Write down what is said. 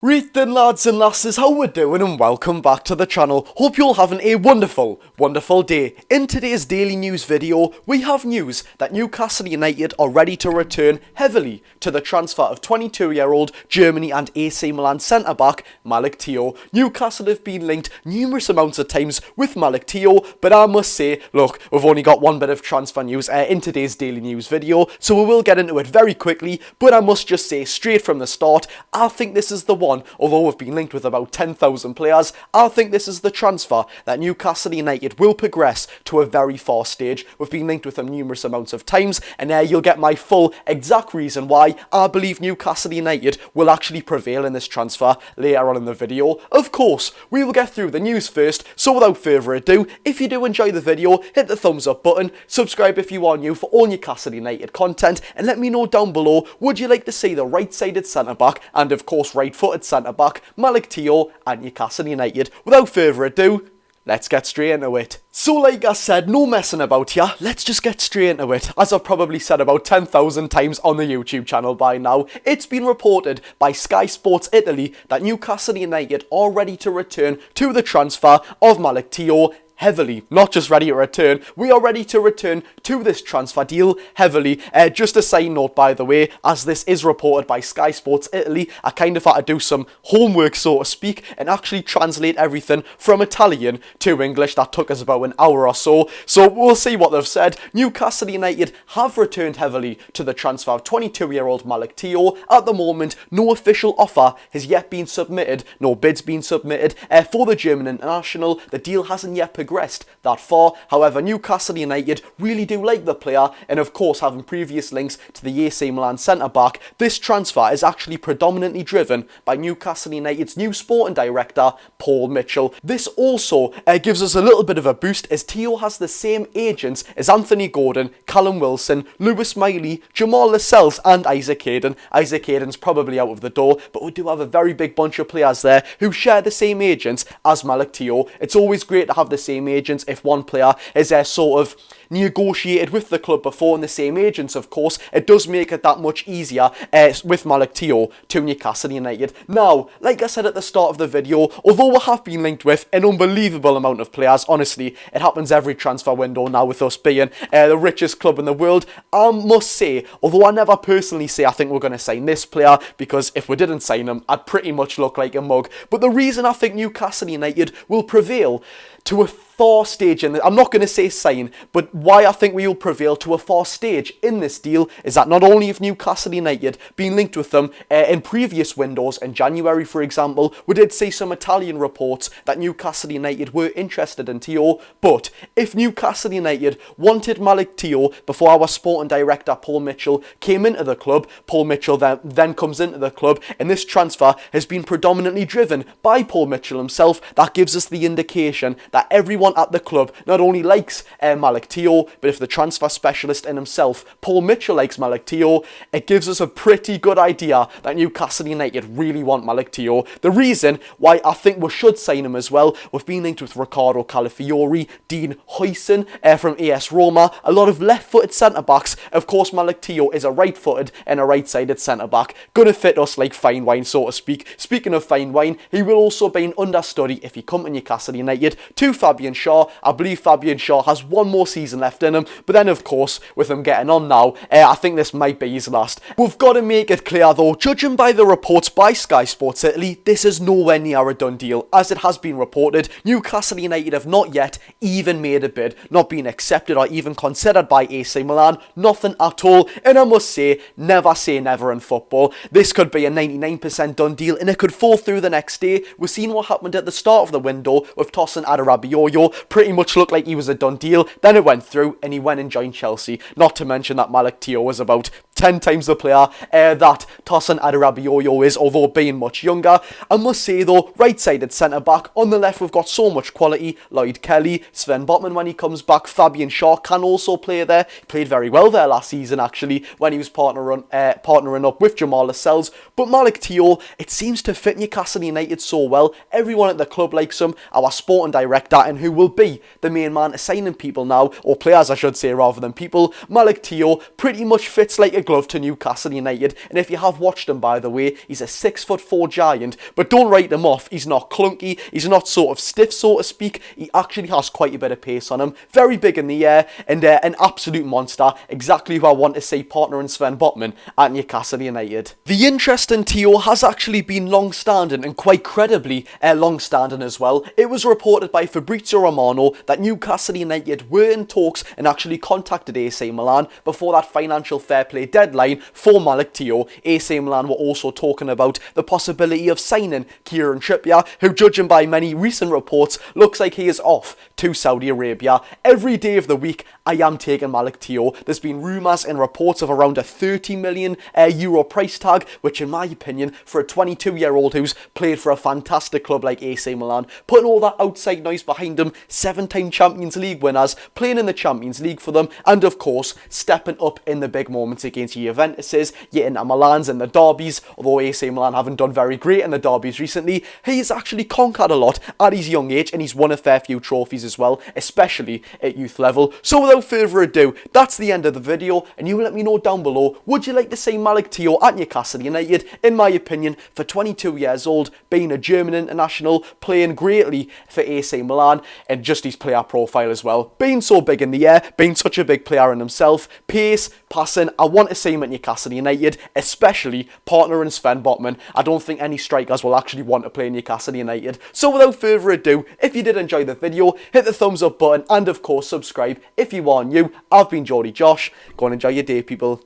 Right then, lads and lasses, how we doing, and welcome back to the channel. Hope you're having a wonderful day. In today's daily news video, we have news that Newcastle United are ready to return heavily to the transfer of 22-year-old Germany and AC Milan centre-back Malick Thiaw. Newcastle have been linked numerous amounts of times with Malick Thiaw, but I must say, look, we've only got one bit of transfer news in today's daily news video, so we will get into it very quickly, but I must just say straight from the start, I think this is the one. Although we've been linked with about 10,000 players, I think this is the transfer that Newcastle United will progress to a very far stage. We've been linked with them numerous amounts of times, and you'll get my full exact reason why I believe Newcastle United will actually prevail in this transfer later on in the video. Of course, we will get through the news first, so without further ado, if you do enjoy the video, hit the thumbs up button, subscribe if you are new for all Newcastle United content, and let me know down below, would you like to see the right-sided centre-back, and of course right-footed centre-back, Malick Thiaw at Newcastle United. Without further ado, let's get straight into it. So like I said, no messing about here, let's just get straight into it. As I've probably said about 10,000 times on the YouTube channel by now, it's been reported by Sky Sports Italy that Newcastle United are ready to return to the transfer of Malick Thiaw heavily. Not just ready to return, we are ready to return to this transfer deal heavily. Just a side note, by the way, as this is reported by Sky Sports Italy, I kind of had to do some homework, so to speak, and actually translate everything from Italian to English. That took us about an hour or so, so we'll see what they've said. Newcastle United have returned heavily to the transfer of 22-year-old Malick Thiaw. At the moment, no official offer has yet been submitted, no bids been submitted for the German international. The deal hasn't yet progressed that far. However, Newcastle United really do like the player, and of course, having previous links to the AC Milan centre-back, this transfer is actually predominantly driven by Newcastle United's new sporting director, Paul Mitchell. This also gives us a little bit of a boost, as Thiaw has the same agents as Anthony Gordon, Callum Wilson, Lewis Miley, Jamal Lascelles and Isaac Hayden. Isaac Hayden's probably out of the door, but we do have a very big bunch of players there who share the same agents as Malick Thiaw. It's always great to have the same agents if one player is sort of negotiated with the club before, and the same agents, of course. It does make it that much easier with Malick Thiaw to Newcastle United. Now, like I said at the start of the video, although we have been linked with an unbelievable amount of players, honestly, it happens every transfer window now with us being the richest club in the world, I must say, although I never personally say I think we're going to sign this player, because if we didn't sign him, I'd pretty much look like a mug, but the reason I think Newcastle United will prevail to a far stage in I'm not going to say sign, but why I think we will prevail to a far stage in this deal is that not only have Newcastle United been linked with them in previous windows, in January for example, we did see some Italian reports that Newcastle United were interested in Thiaw, but if Newcastle United wanted Malick Thiaw before our sporting director Paul Mitchell came into the club, Paul Mitchell then comes into the club, and this transfer has been predominantly driven by Paul Mitchell himself, that gives us the indication that everyone at the club not only likes Malick Thiaw, but if the transfer specialist in himself, Paul Mitchell, likes Malick Thiaw, it gives us a pretty good idea that Newcastle United really want Malick Thiaw. The reason why I think we should sign him as well, we've been linked with Riccardo Calafiori, Dean Huijsen from AS Roma, a lot of left-footed centre-backs. Of course, Malick Thiaw is a right-footed and a right-sided centre-back, gonna fit us like fine wine, so to speak. Speaking of fine wine, he will also be an understudy if he come to Newcastle United to Fabian Shaw. I believe Fabian Shaw has one more season left in him, but then of course, with him getting on now, I think this might be his last. We've got to make it clear though, judging by the reports by Sky Sports Italy, this is nowhere near a done deal. As it has been reported, Newcastle United have not yet even made a bid, not been accepted or even considered by AC Milan, nothing at all, and I must say never in football. This could be a 99% done deal, and it could fall through the next day. We've seen what happened at the start of the window with Tosin Adarabioyo, pretty much looked like he was a done deal, then it went through and he went and joined Chelsea. Not to mention that Malick Thiaw was about 10 times the player that Tosin Adarabioyo is, although being much younger. I must say though, right-sided centre-back, on the left we've got so much quality, Lloyd Kelly, Sven Botman when he comes back, Fabian Shaw can also play there, he played very well there last season actually, when he was partnering up with Jamal Lascelles, but Malick Thiaw, it seems to fit Newcastle United so well, everyone at the club likes him, our sporting director, and who will be the main man assigning people now, or players I should say rather than people, Malick Thiaw pretty much fits like a glove glove to Newcastle United, and if you have watched him, by the way, he's a 6'4" giant, but don't write him off. He's not clunky, he's not sort of stiff, so to speak. He actually has quite a bit of pace on him, very big in the air, and an absolute monster, exactly who I want to see partnering Sven Botman at Newcastle United. The interest in Thiaw has actually been long-standing, and quite credibly long-standing as well. It was reported by Fabrizio Romano that Newcastle United were in talks and actually contacted AC Milan before that financial fair play deadline for Malick Thiaw. AC Milan were also talking about the possibility of signing Kieran Trippier, who, judging by many recent reports, looks like he is off to Saudi Arabia. Every day of the week, I am taking Malick Thiaw. There's been rumours and reports of around a 30 million euro price tag, which in my opinion, for a 22-year-old who's played for a fantastic club like AC Milan, putting all that outside noise behind him, 7-time Champions League winners, playing in the Champions League for them, and of course, stepping up in the big moments against your Juventuses, your Inter Milans and the derbies. Although AC Milan haven't done very great in the derbies recently, he's actually conquered a lot at his young age, and he's won a fair few trophies as well, especially at youth level. So without further ado, that's the end of the video, and you let me know down below, would you like to see Malick Thiaw at Newcastle United? In my opinion, for 22 years old, being a German international, playing greatly for AC Milan, and just his player profile as well, being so big in the air, being such a big player in himself, pace, passing, I want to see him at Newcastle United, especially partnering Sven Botman. I don't think any strikers will actually want to play Newcastle United. So without further ado, if you did enjoy the video, hit the thumbs up button, and of course subscribe if you are new. I've been Geordie Josh. Go and enjoy your day, people.